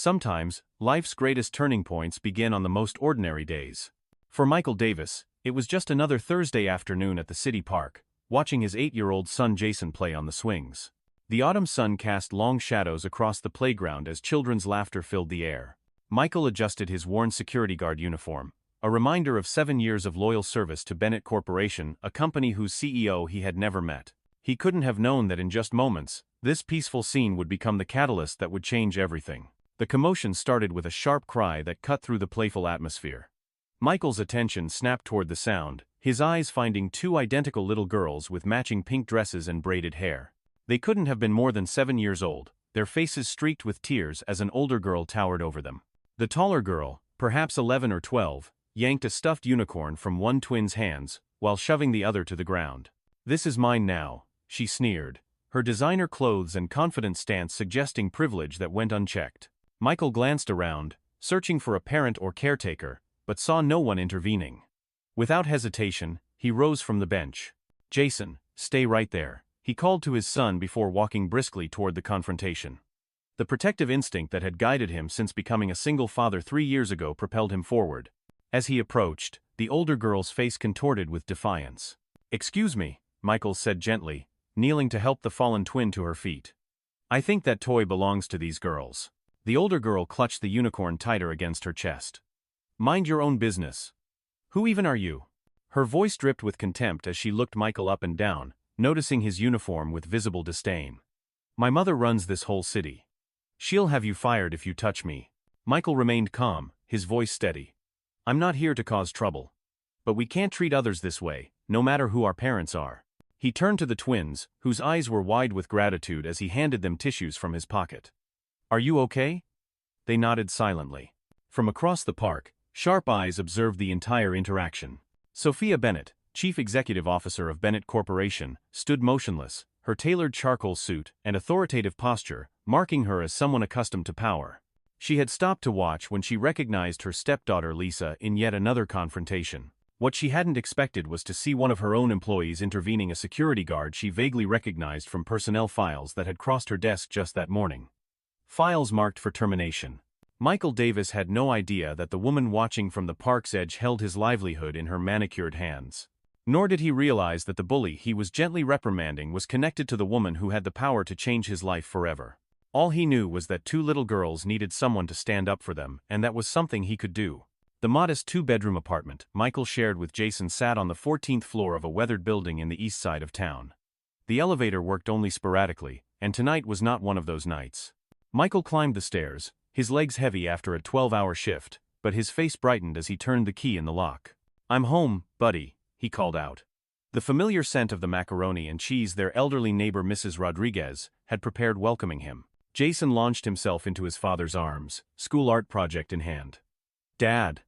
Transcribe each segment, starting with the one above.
Sometimes, life's greatest turning points begin on the most ordinary days. For Michael Davis, it was just another Thursday afternoon at the city park, watching his 8-year-old son Jason play on the swings. The autumn sun cast long shadows across the playground as children's laughter filled the air. Michael adjusted his worn security guard uniform, a reminder of 7 years of loyal service to Bennett Corporation, a company whose CEO he had never met. He couldn't have known that in just moments, this peaceful scene would become the catalyst that would change everything. The commotion started with a sharp cry that cut through the playful atmosphere. Michael's attention snapped toward the sound, his eyes finding 2 identical little girls with matching pink dresses and braided hair. They couldn't have been more than 7 years old, their faces streaked with tears as an older girl towered over them. The taller girl, perhaps 11 or 12, yanked a stuffed unicorn from one twin's hands, while shoving the other to the ground. "This is mine now," she sneered, her designer clothes and confident stance suggesting privilege that went unchecked. Michael glanced around, searching for a parent or caretaker, but saw no one intervening. Without hesitation, he rose from the bench. "Jason, stay right there," he called to his son before walking briskly toward the confrontation. The protective instinct that had guided him since becoming a single father 3 years ago propelled him forward. As he approached, the older girl's face contorted with defiance. "Excuse me," Michael said gently, kneeling to help the fallen twin to her feet. "I think that toy belongs to these girls." The older girl clutched the unicorn tighter against her chest. "Mind your own business. Who even are you?" Her voice dripped with contempt as she looked Michael up and down, noticing his uniform with visible disdain. "My mother runs this whole city. She'll have you fired if you touch me." Michael remained calm, his voice steady. "I'm not here to cause trouble. But we can't treat others this way, no matter who our parents are." He turned to the twins, whose eyes were wide with gratitude as he handed them tissues from his pocket. "Are you okay?" They nodded silently. From across the park, sharp eyes observed the entire interaction. Sophia Bennett, Chief Executive Officer of Bennett Corporation, stood motionless, her tailored charcoal suit and authoritative posture marking her as someone accustomed to power. She had stopped to watch when she recognized her stepdaughter Lisa in yet another confrontation. What she hadn't expected was to see one of her own employees intervening a security guard she vaguely recognized from personnel files that had crossed her desk just that morning. Files marked for termination. Michael Davis had no idea that the woman watching from the park's edge held his livelihood in her manicured hands. Nor did he realize that the bully he was gently reprimanding was connected to the woman who had the power to change his life forever. All he knew was that 2 little girls needed someone to stand up for them, and that was something he could do. The modest 2-bedroom apartment Michael shared with Jason sat on the 14th floor of a weathered building in the east side of town. The elevator worked only sporadically, and tonight was not one of those nights. Michael climbed the stairs, his legs heavy after a 12-hour shift, but his face brightened as he turned the key in the lock. "I'm home, buddy," he called out. The familiar scent of the macaroni and cheese their elderly neighbor Mrs. Rodriguez had prepared welcoming him. Jason launched himself into his father's arms, school art project in hand. "Dad,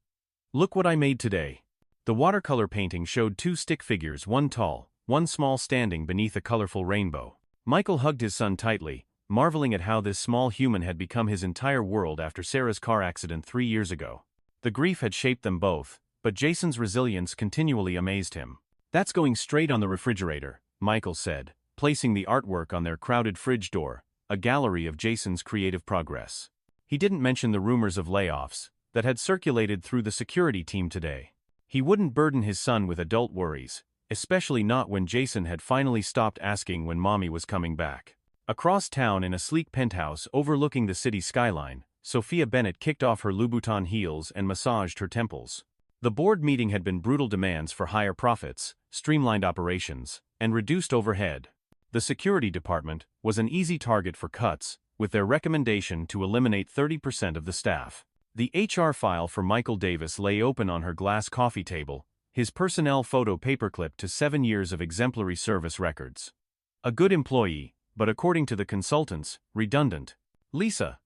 look what I made today." The watercolor painting showed 2 stick figures, one tall, one small, standing beneath a colorful rainbow. Michael hugged his son tightly, marveling at how this small human had become his entire world after Sarah's car accident 3 years ago. The grief had shaped them both, but Jason's resilience continually amazed him. "That's going straight on the refrigerator," Michael said, placing the artwork on their crowded fridge door, a gallery of Jason's creative progress. He didn't mention the rumors of layoffs that had circulated through the security team today. He wouldn't burden his son with adult worries, especially not when Jason had finally stopped asking when mommy was coming back. Across town in a sleek penthouse overlooking the city skyline, Sophia Bennett kicked off her Louboutin heels and massaged her temples. The board meeting had been brutal demands for higher profits, streamlined operations, and reduced overhead. The security department was an easy target for cuts, with their recommendation to eliminate 30% of the staff. The HR file for Michael Davis lay open on her glass coffee table, his personnel photo paperclipped to 7 years of exemplary service records. A good employee, but according to the consultants, redundant. "Lisa,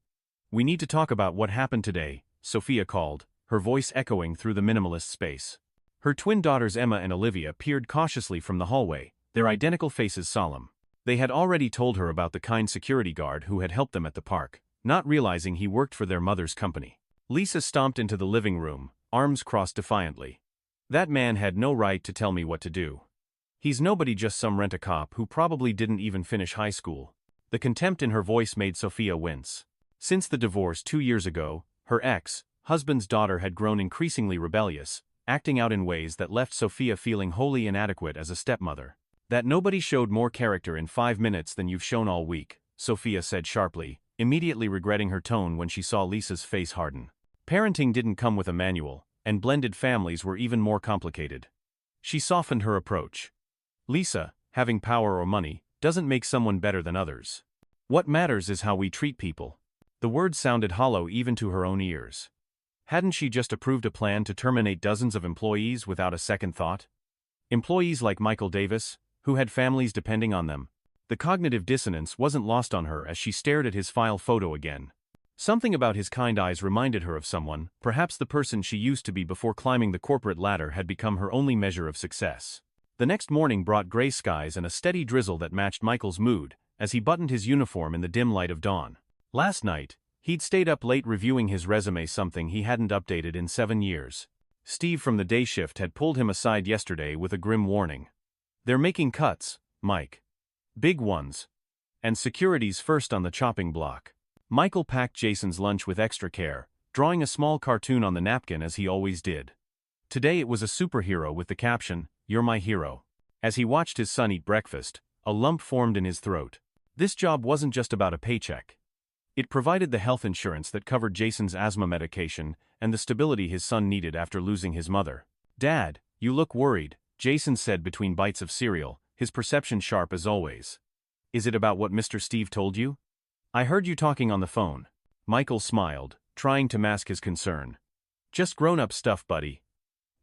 we need to talk about what happened today," Sophia called, her voice echoing through the minimalist space. Her twin daughters Emma and Olivia peered cautiously from the hallway, their identical faces solemn. They had already told her about the kind security guard who had helped them at the park, not realizing he worked for their mother's company. Lisa stomped into the living room, arms crossed defiantly. "That man had no right to tell me what to do. He's nobody, just some rent-a-cop who probably didn't even finish high school." The contempt in her voice made Sophia wince. Since the divorce 2 years ago, her ex-husband's daughter had grown increasingly rebellious, acting out in ways that left Sophia feeling wholly inadequate as a stepmother. "That nobody showed more character in 5 minutes than you've shown all week," Sophia said sharply, immediately regretting her tone when she saw Lisa's face harden. Parenting didn't come with a manual, and blended families were even more complicated. She softened her approach. "Lisa, having power or money, doesn't make someone better than others. What matters is how we treat people." The words sounded hollow even to her own ears. Hadn't she just approved a plan to terminate dozens of employees without a second thought? Employees like Michael Davis, who had families depending on them. The cognitive dissonance wasn't lost on her as she stared at his file photo again. Something about his kind eyes reminded her of someone, perhaps the person she used to be before climbing the corporate ladder had become her only measure of success. The next morning brought gray skies and a steady drizzle that matched Michael's mood, as he buttoned his uniform in the dim light of dawn. Last night, he'd stayed up late reviewing his resume, something he hadn't updated in 7 years. Steve from the day shift had pulled him aside yesterday with a grim warning. "They're making cuts, Mike. Big ones. And security's first on the chopping block." Michael packed Jason's lunch with extra care, drawing a small cartoon on the napkin as he always did. Today it was a superhero with the caption, "You're my hero." As he watched his son eat breakfast, a lump formed in his throat. This job wasn't just about a paycheck. It provided the health insurance that covered Jason's asthma medication and the stability his son needed after losing his mother. "Dad, you look worried," Jason said between bites of cereal, his perception sharp as always. "Is it about what Mr. Steve told you? I heard you talking on the phone." Michael smiled, trying to mask his concern. "Just grown-up stuff, buddy.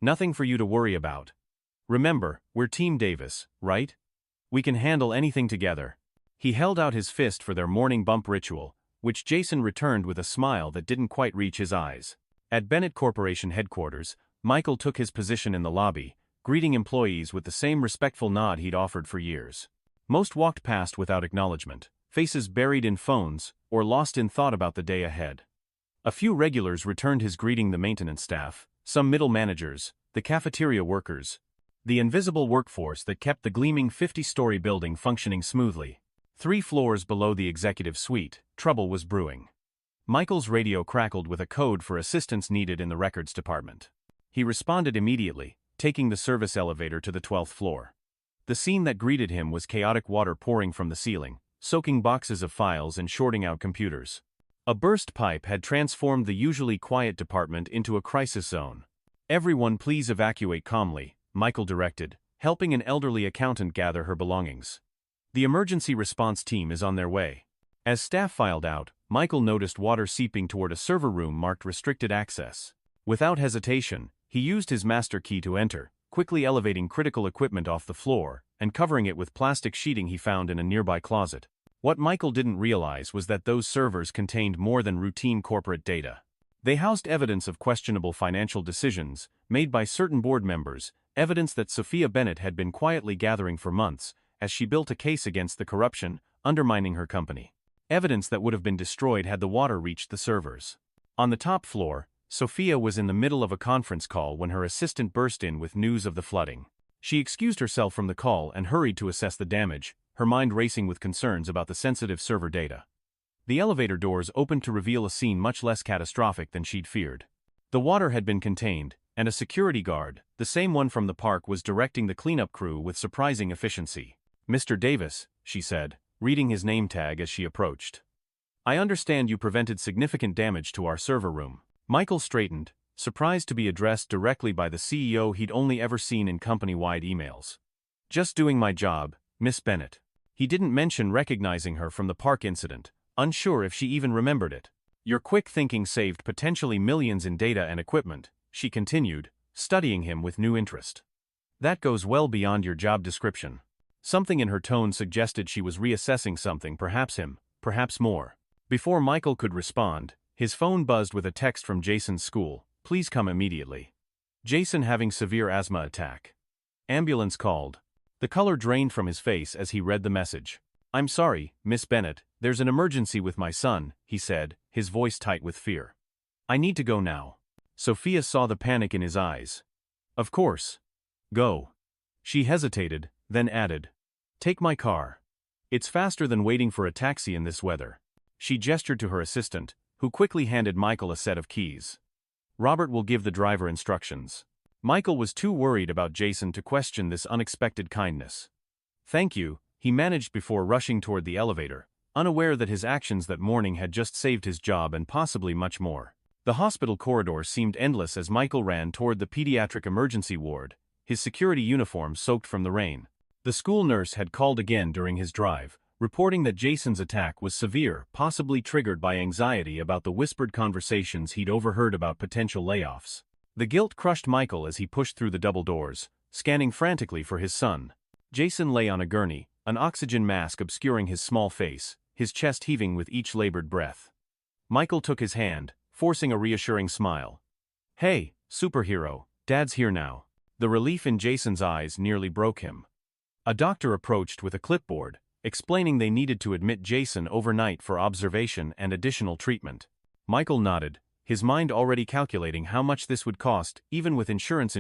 Nothing for you to worry about. Remember, we're Team Davis, right? We can handle anything together." He held out his fist for their morning bump ritual, which Jason returned with a smile that didn't quite reach his eyes. At Bennett Corporation headquarters, Michael took his position in the lobby, greeting employees with the same respectful nod he'd offered for years. Most walked past without acknowledgement, faces buried in phones or lost in thought about the day ahead. A few regulars returned his greeting: the maintenance staff, some middle managers, the cafeteria workers, the invisible workforce that kept the gleaming 50-story building functioning smoothly. 3 floors below the executive suite, trouble was brewing. Michael's radio crackled with a code for assistance needed in the records department. He responded immediately, taking the service elevator to the 12th floor. The scene that greeted him was chaotic: water pouring from the ceiling, soaking boxes of files and shorting out computers. A burst pipe had transformed the usually quiet department into a crisis zone. "Everyone please evacuate calmly," Michael directed, helping an elderly accountant gather her belongings. "The emergency response team is on their way." As staff filed out, Michael noticed water seeping toward a server room marked restricted access. Without hesitation, he used his master key to enter, quickly elevating critical equipment off the floor and covering it with plastic sheeting he found in a nearby closet. What Michael didn't realize was that those servers contained more than routine corporate data. They housed evidence of questionable financial decisions made by certain board members, evidence that Sophia Bennett had been quietly gathering for months as she built a case against the corruption undermining her company. Evidence that would have been destroyed had the water reached the servers. On the top floor, Sophia was in the middle of a conference call when her assistant burst in with news of the flooding. She excused herself from the call and hurried to assess the damage, her mind racing with concerns about the sensitive server data. The elevator doors opened to reveal a scene much less catastrophic than she'd feared. The water had been contained, and a security guard, the same one from the park, was directing the cleanup crew with surprising efficiency. "Mr. Davis," she said, reading his name tag as she approached. "I understand you prevented significant damage to our server room." Michael straightened, surprised to be addressed directly by the CEO he'd only ever seen in company-wide emails. "Just doing my job, Miss Bennett." He didn't mention recognizing her from the park incident, unsure if she even remembered it. "Your quick thinking saved potentially millions in data and equipment," she continued, studying him with new interest. "That goes well beyond your job description." Something in her tone suggested she was reassessing something, perhaps him, perhaps more. Before Michael could respond, his phone buzzed with a text from Jason's school: "Please come immediately. Jason having severe asthma attack. Ambulance called." The color drained from his face as he read the message. "I'm sorry, Miss Bennett, there's an emergency with my son," he said, his voice tight with fear. "I need to go now." Sophia saw the panic in his eyes. "Of course. Go." She hesitated, then added, "Take my car. It's faster than waiting for a taxi in this weather." She gestured to her assistant, who quickly handed Michael a set of keys. Robert will give the driver instructions. Michael was too worried about Jason to question this unexpected kindness. Thank you, he managed before rushing toward the elevator, unaware that his actions that morning had just saved his job and possibly much more. The hospital corridor seemed endless as Michael ran toward the pediatric emergency ward, his security uniform soaked from the rain. The school nurse had called again during his drive, reporting that Jason's attack was severe, possibly triggered by anxiety about the whispered conversations he'd overheard about potential layoffs. The guilt crushed Michael as he pushed through the double doors, scanning frantically for his son. Jason lay on a gurney, an oxygen mask obscuring his small face, his chest heaving with each labored breath. Michael took his hand, forcing a reassuring smile. "Hey, superhero, Dad's here now." The relief in Jason's eyes nearly broke him. A doctor approached with a clipboard, explaining they needed to admit Jason overnight for observation and additional treatment. Michael nodded, his mind already calculating how much this would cost, even with insurance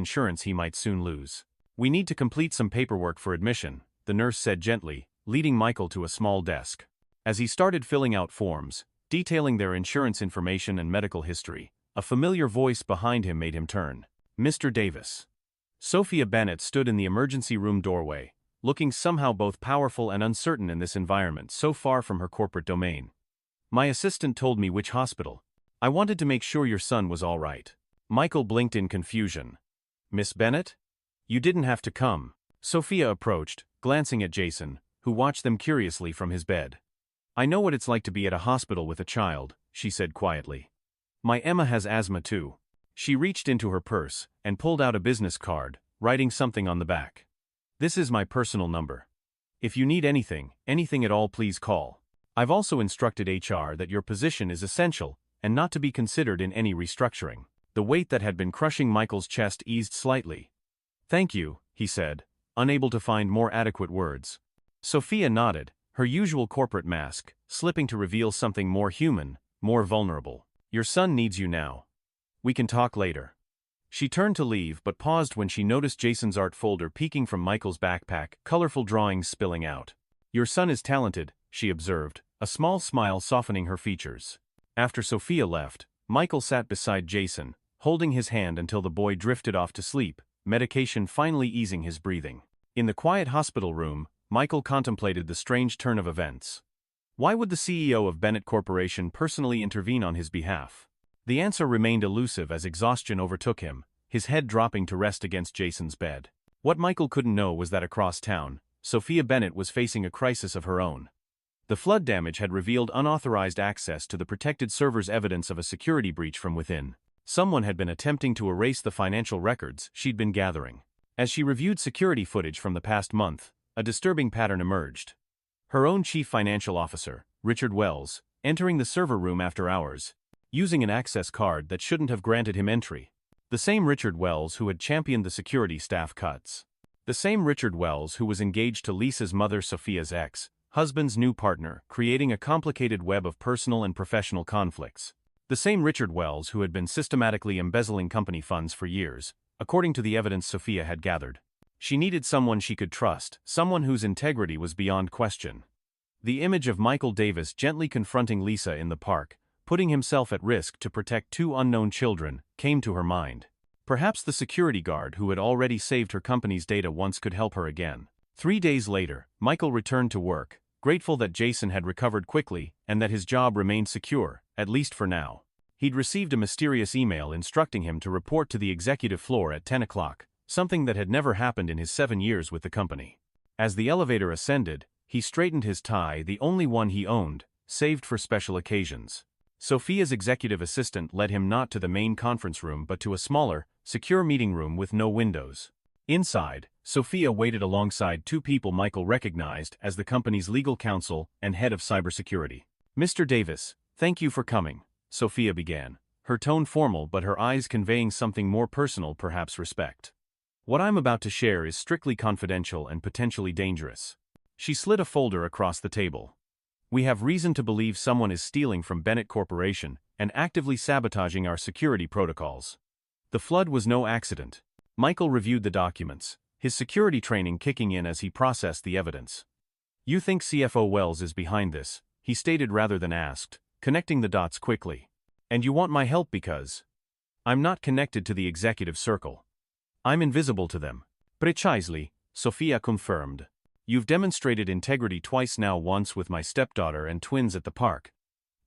he might soon lose. "We need to complete some paperwork for admission," the nurse said gently, leading Michael to a small desk. As he started filling out forms, detailing their insurance information and medical history, a familiar voice behind him made him turn. "Mr. Davis." Sophia Bennett stood in the emergency room doorway, looking somehow both powerful and uncertain in this environment so far from her corporate domain. "My assistant told me which hospital. I wanted to make sure your son was all right." Michael blinked in confusion. "Miss Bennett? You didn't have to come." Sophia approached, glancing at Jason, who watched them curiously from his bed. "I know what it's like to be at a hospital with a child," she said quietly. "My Emma has asthma too." She reached into her purse and pulled out a business card, writing something on the back. "This is my personal number. If you need anything at all, please call. I've also instructed HR that your position is essential and not to be considered in any restructuring." The weight that had been crushing Michael's chest eased slightly. "Thank you," he said, unable to find more adequate words. Sophia nodded, her usual corporate mask slipping to reveal something more human, more vulnerable. "Your son needs you now. We can talk later." She turned to leave but paused when she noticed Jason's art folder peeking from Michael's backpack, colorful drawings spilling out. "Your son is talented," she observed, a small smile softening her features. After Sophia left, Michael sat beside Jason, holding his hand until the boy drifted off to sleep, medication finally easing his breathing. In the quiet hospital room, Michael contemplated the strange turn of events. Why would the CEO of Bennett Corporation personally intervene on his behalf? The answer remained elusive as exhaustion overtook him, his head dropping to rest against Jason's bed. What Michael couldn't know was that across town, Sophia Bennett was facing a crisis of her own. The flood damage had revealed unauthorized access to the protected server's evidence of a security breach from within. Someone had been attempting to erase the financial records she'd been gathering. As she reviewed security footage from the past month, a disturbing pattern emerged. Her own chief financial officer, Richard Wells, entering the server room after hours, using an access card that shouldn't have granted him entry. The same Richard Wells who had championed the security staff cuts. The same Richard Wells who was engaged to Lisa's mother Sophia's ex-husband's new partner, creating a complicated web of personal and professional conflicts. The same Richard Wells who had been systematically embezzling company funds for years, according to the evidence Sophia had gathered. She needed someone she could trust, someone whose integrity was beyond question. The image of Michael Davis gently confronting Lisa in the park, putting himself at risk to protect two unknown children, came to her mind. Perhaps the security guard who had already saved her company's data once could help her again. 3 days later, Michael returned to work, grateful that Jason had recovered quickly and that his job remained secure, at least for now. He'd received a mysterious email instructing him to report to the executive floor at 10 o'clock, something that had never happened in his 7 years with the company. As the elevator ascended, he straightened his tie, the only one he owned, saved for special occasions. Sophia's executive assistant led him not to the main conference room but to a smaller, secure meeting room with no windows. Inside, Sophia waited alongside two people Michael recognized as the company's legal counsel and head of cybersecurity. "Mr. Davis, thank you for coming," Sophia began, her tone formal but her eyes conveying something more personal, perhaps respect. "What I'm about to share is strictly confidential and potentially dangerous." She slid a folder across the table. "We have reason to believe someone is stealing from Bennett Corporation and actively sabotaging our security protocols." The flood was no accident. Michael reviewed the documents, his security training kicking in as he processed the evidence. "You think CFO Wells is behind this?" he stated rather than asked, connecting the dots quickly. And you want my help because I'm not connected to the executive circle. I'm invisible to them. Precisely, Sophia confirmed. You've demonstrated integrity twice now, once with my stepdaughter and twins at the park.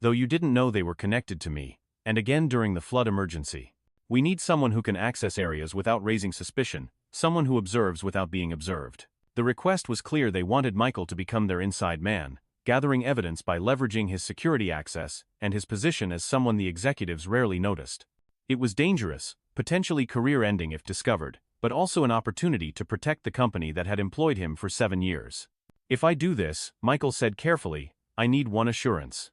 Though you didn't know they were connected to me, and again during the flood emergency. We need someone who can access areas without raising suspicion, someone who observes without being observed. The request was clear: they wanted Michael to become their inside man, gathering evidence by leveraging his security access and his position as someone the executives rarely noticed. It was dangerous, potentially career-ending if discovered, but also an opportunity to protect the company that had employed him for 7 years. If I do this, Michael said carefully, I need one assurance.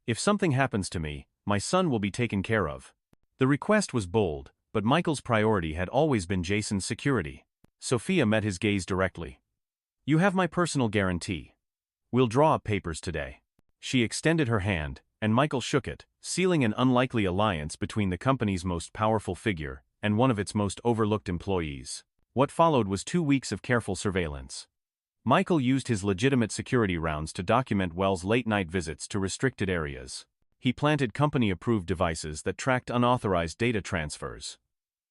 If something happens to me, my son will be taken care of. The request was bold, but Michael's priority had always been Jason's security. Sophia met his gaze directly. You have my personal guarantee. We'll draw up papers today. She extended her hand, and Michael shook it, sealing an unlikely alliance between the company's most powerful figure and one of its most overlooked employees. What followed was 2 weeks of careful surveillance. Michael used his legitimate security rounds to document Wells' late-night visits to restricted areas. He planted company-approved devices that tracked unauthorized data transfers.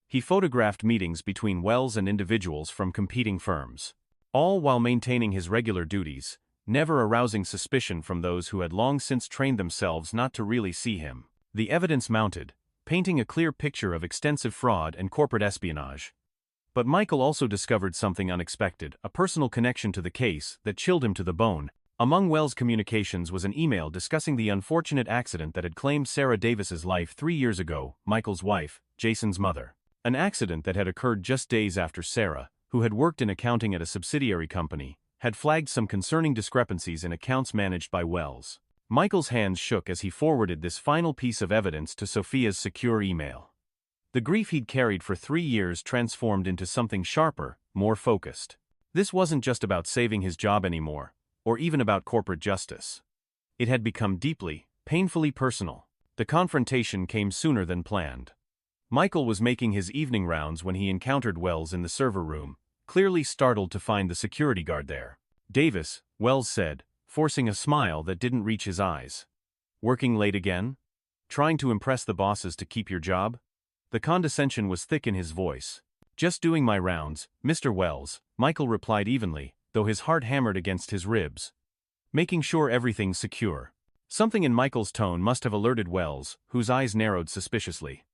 He photographed meetings between Wells and individuals from competing firms, all while maintaining his regular duties, never arousing suspicion from those who had long since trained themselves not to really see him. The evidence mounted, painting a clear picture of extensive fraud and corporate espionage. But Michael also discovered something unexpected, a personal connection to the case that chilled him to the bone. Among Wells' communications was an email discussing the unfortunate accident that had claimed Sarah Davis's life 3 years ago, Michael's wife, Jason's mother. An accident that had occurred just days after Sarah, who had worked in accounting at a subsidiary company, had flagged some concerning discrepancies in accounts managed by Wells. Michael's hands shook as he forwarded this final piece of evidence to Sophia's secure email. The grief he'd carried for 3 years transformed into something sharper, more focused. This wasn't just about saving his job anymore, or even about corporate justice. It had become deeply, painfully personal. The confrontation came sooner than planned. Michael was making his evening rounds when he encountered Wells in the server room, clearly startled to find the security guard there. Davis, Wells said, forcing a smile that didn't reach his eyes. Working late again? Trying to impress the bosses to keep your job? The condescension was thick in his voice. Just doing my rounds, Mr. Wells, Michael replied evenly, though his heart hammered against his ribs. Making sure everything's secure. Something in Michael's tone must have alerted Wells, whose eyes narrowed suspiciously.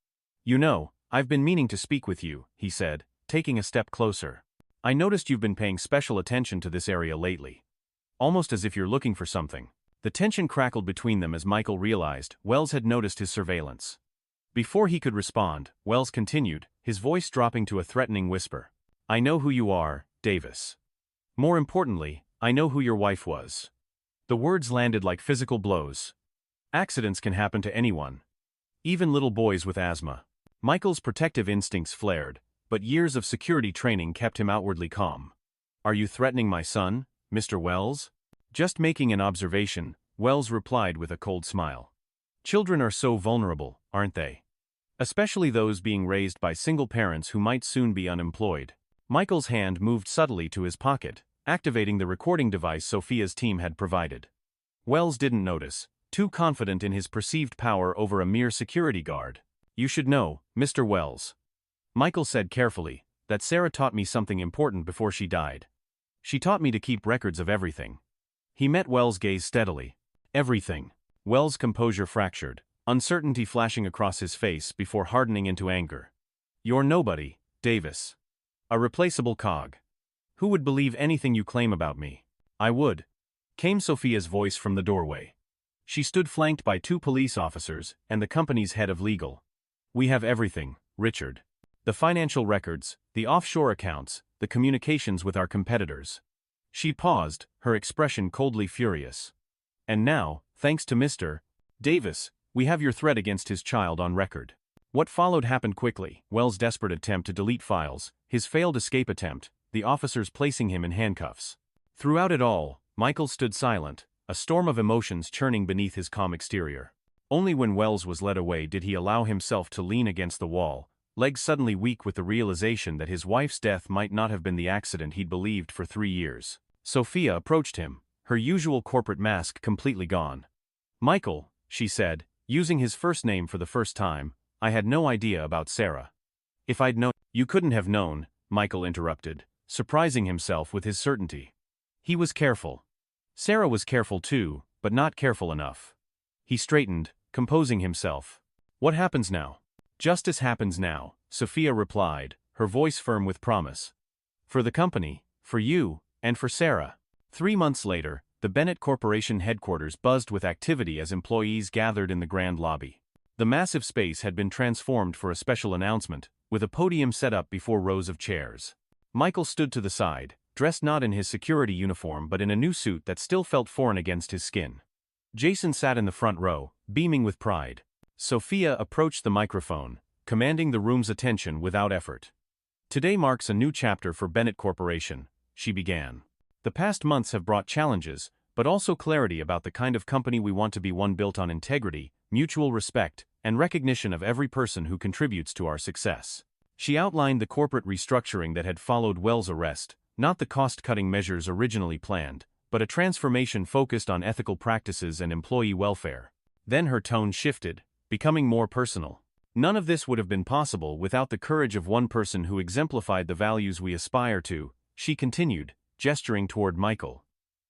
You know, I've been meaning to speak with you, he said, taking a step closer. I noticed you've been paying special attention to this area lately. Almost as if you're looking for something. The tension crackled between them as Michael realized Wells had noticed his surveillance. Before he could respond, Wells continued, his voice dropping to a threatening whisper. I know who you are, Davis. More importantly, I know who your wife was. The words landed like physical blows. Accidents can happen to anyone. Even little boys with asthma. Michael's protective instincts flared, but years of security training kept him outwardly calm. Are you threatening my son, Mr. Wells? Just making an observation, Wells replied with a cold smile. Children are so vulnerable, aren't they? Especially those being raised by single parents who might soon be unemployed. Michael's hand moved subtly to his pocket, activating the recording device Sophia's team had provided. Wells didn't notice, too confident in his perceived power over a mere security guard. You should know, Mr. Wells. Michael said carefully, that Sarah taught me something important before she died. She taught me to keep records of everything. He met Wells' gaze steadily. Everything. Wells' composure fractured, uncertainty flashing across his face before hardening into anger. You're nobody, Davis. A replaceable cog. Who would believe anything you claim about me? I would. Came Sophia's voice from the doorway. She stood flanked by 2 police officers and the company's head of legal. We have everything, Richard. The financial records, the offshore accounts, the communications with our competitors. She paused, her expression coldly furious. And now, thanks to Mr. Davis, we have your threat against his child on record. What followed happened quickly. Wells' desperate attempt to delete files, his failed escape attempt, the officers placing him in handcuffs. Throughout it all, Michael stood silent, a storm of emotions churning beneath his calm exterior. Only when Wells was led away did he allow himself to lean against the wall, legs suddenly weak with the realization that his wife's death might not have been the accident he'd believed for 3 years. Sophia approached him, her usual corporate mask completely gone. "Michael," she said, using his first name for the first time, "I had no idea about Sarah." "If I'd known—" "You couldn't have known," Michael interrupted, surprising himself with his certainty. He was careful. Sarah was careful too, but not careful enough. He straightened, composing himself. "What happens now?" "Justice happens now," Sophia replied, her voice firm with promise. "For the company, for you, and for Sarah." 3 months later, the Bennett Corporation headquarters buzzed with activity as employees gathered in the grand lobby. The massive space had been transformed for a special announcement, with a podium set up before rows of chairs. Michael stood to the side, dressed not in his security uniform but in a new suit that still felt foreign against his skin. Jason sat in the front row, beaming with pride. Sophia approached the microphone, commanding the room's attention without effort. "Today marks a new chapter for Bennett Corporation," she began. "The past months have brought challenges, but also clarity about the kind of company we want to be, one built on integrity, mutual respect, and recognition of every person who contributes to our success." She outlined the corporate restructuring that had followed Wells' arrest, not the cost-cutting measures originally planned, but a transformation focused on ethical practices and employee welfare. Then her tone shifted, becoming more personal. "None of this would have been possible without the courage of one person who exemplified the values we aspire to," she continued, gesturing toward Michael.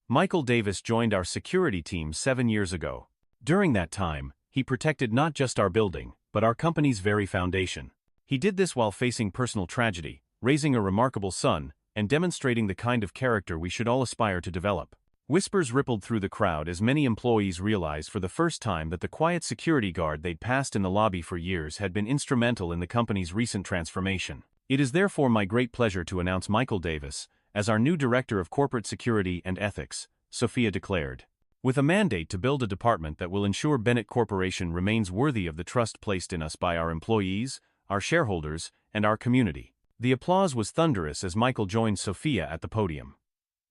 "Michael Davis joined our security team 7 years ago. During that time, he protected not just our building, but our company's very foundation. He did this while facing personal tragedy, raising a remarkable son, and demonstrating the kind of character we should all aspire to develop." Whispers rippled through the crowd as many employees realized for the first time that the quiet security guard they'd passed in the lobby for years had been instrumental in the company's recent transformation. "It is therefore my great pleasure to announce Michael Davis as our new Director of Corporate Security and Ethics," Sophia declared. "With a mandate to build a department that will ensure Bennett Corporation remains worthy of the trust placed in us by our employees, our shareholders, and our community." The applause was thunderous as Michael joined Sophia at the podium.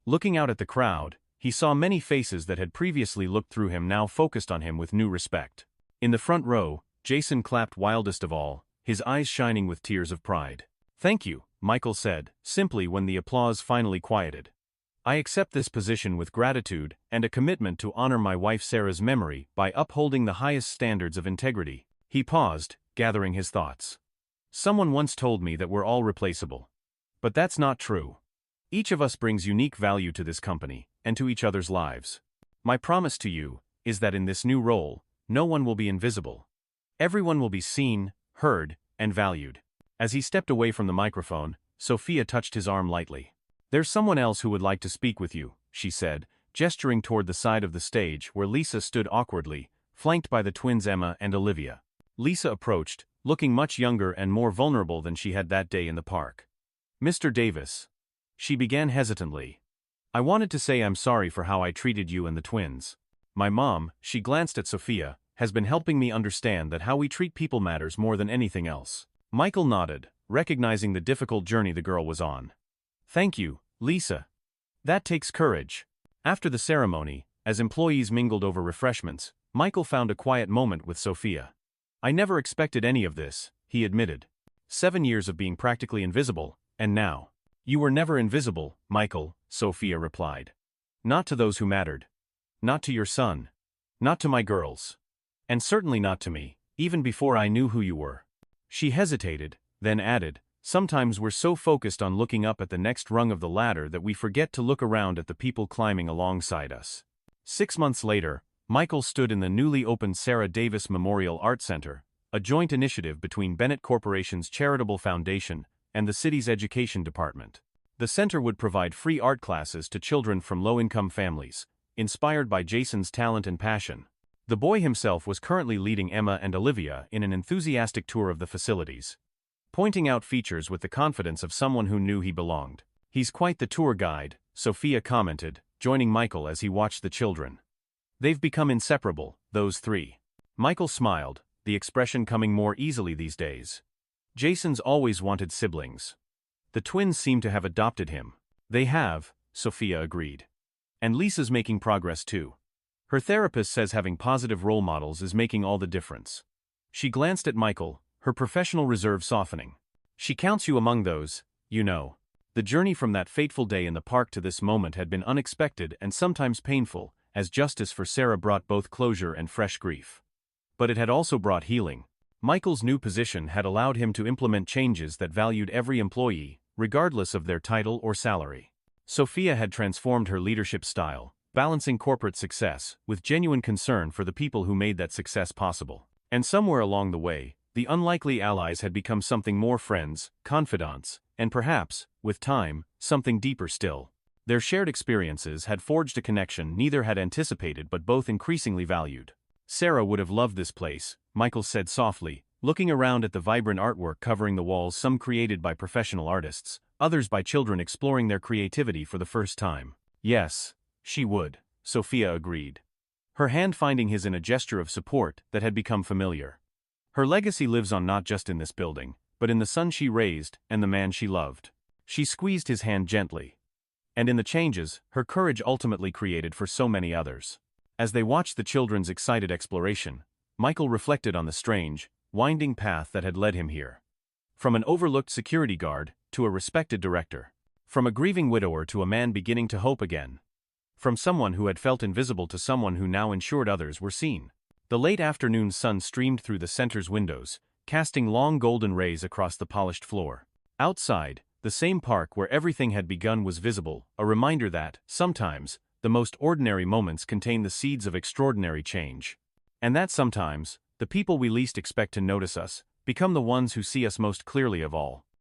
Looking out at the crowd, he saw many faces that had previously looked through him now focused on him with new respect. In the front row, Jason clapped wildest of all, his eyes shining with tears of pride. "Thank you," Michael said, simply when the applause finally quieted. "I accept this position with gratitude and a commitment to honor my wife Sarah's memory by upholding the highest standards of integrity." He paused, gathering his thoughts. "Someone once told me that we're all replaceable. But that's not true. Each of us brings unique value to this company, and to each other's lives. My promise to you is that in this new role, no one will be invisible. Everyone will be seen, heard, and valued." As he stepped away from the microphone, Sophia touched his arm lightly. "There's someone else who would like to speak with you," she said, gesturing toward the side of the stage where Lisa stood awkwardly, flanked by the twins Emma and Olivia. Lisa approached, looking much younger and more vulnerable than she had that day in the park. "Mr. Davis," she began hesitantly, "I wanted to say I'm sorry for how I treated you and the twins. My mom," she glanced at Sophia, "has been helping me understand that how we treat people matters more than anything else." Michael nodded, recognizing the difficult journey the girl was on. "Thank you, Lisa. That takes courage." After the ceremony, as employees mingled over refreshments, Michael found a quiet moment with Sophia. "I never expected any of this," he admitted. 7 years of being practically invisible, and now." "You were never invisible, Michael," Sophia replied. "Not to those who mattered. Not to your son. Not to my girls. And certainly not to me, even before I knew who you were." She hesitated, then added, "Sometimes we're so focused on looking up at the next rung of the ladder that we forget to look around at the people climbing alongside us." 6 months later, Michael stood in the newly opened Sarah Davis Memorial Art Center, a joint initiative between Bennett Corporation's Charitable Foundation and the city's education department. The center would provide free art classes to children from low-income families, inspired by Jason's talent and passion. The boy himself was currently leading Emma and Olivia in an enthusiastic tour of the facilities, pointing out features with the confidence of someone who knew he belonged. "He's quite the tour guide," Sophia commented, joining Michael as he watched the children. "They've become inseparable, those three." Michael smiled, the expression coming more easily these days. "Jason's always wanted siblings. The twins seem to have adopted him." "They have," Sophia agreed. "And Lisa's making progress too. Her therapist says having positive role models is making all the difference." She glanced at Michael, her professional reserve softening. "She counts you among those, you know." The journey from that fateful day in the park to this moment had been unexpected and sometimes painful, as justice for Sarah brought both closure and fresh grief. But it had also brought healing. Michael's new position had allowed him to implement changes that valued every employee, regardless of their title or salary. Sophia had transformed her leadership style, balancing corporate success with genuine concern for the people who made that success possible. And somewhere along the way, the unlikely allies had become something more: friends, confidants, and perhaps, with time, something deeper still. Their shared experiences had forged a connection neither had anticipated but both increasingly valued. Sarah would have loved this place, Michael said softly, looking around at the vibrant artwork covering the walls, some created by professional artists, others by children exploring their creativity for the first time. Yes, she would, Sophia agreed, her hand finding his in a gesture of support that had become familiar. Her legacy lives on not just in this building, but in the son she raised and the man she loved. She squeezed his hand gently. And in the changes her courage ultimately created for so many others. As they watched the children's excited exploration, Michael reflected on the strange, winding path that had led him here. From an overlooked security guard to a respected director. From a grieving widower to a man beginning to hope again. From someone who had felt invisible to someone who now ensured others were seen. The late afternoon sun streamed through the center's windows, casting long golden rays across the polished floor. Outside, the same park where everything had begun was visible, a reminder that, sometimes, the most ordinary moments contain the seeds of extraordinary change. And that sometimes, the people we least expect to notice us, become the ones who see us most clearly of all.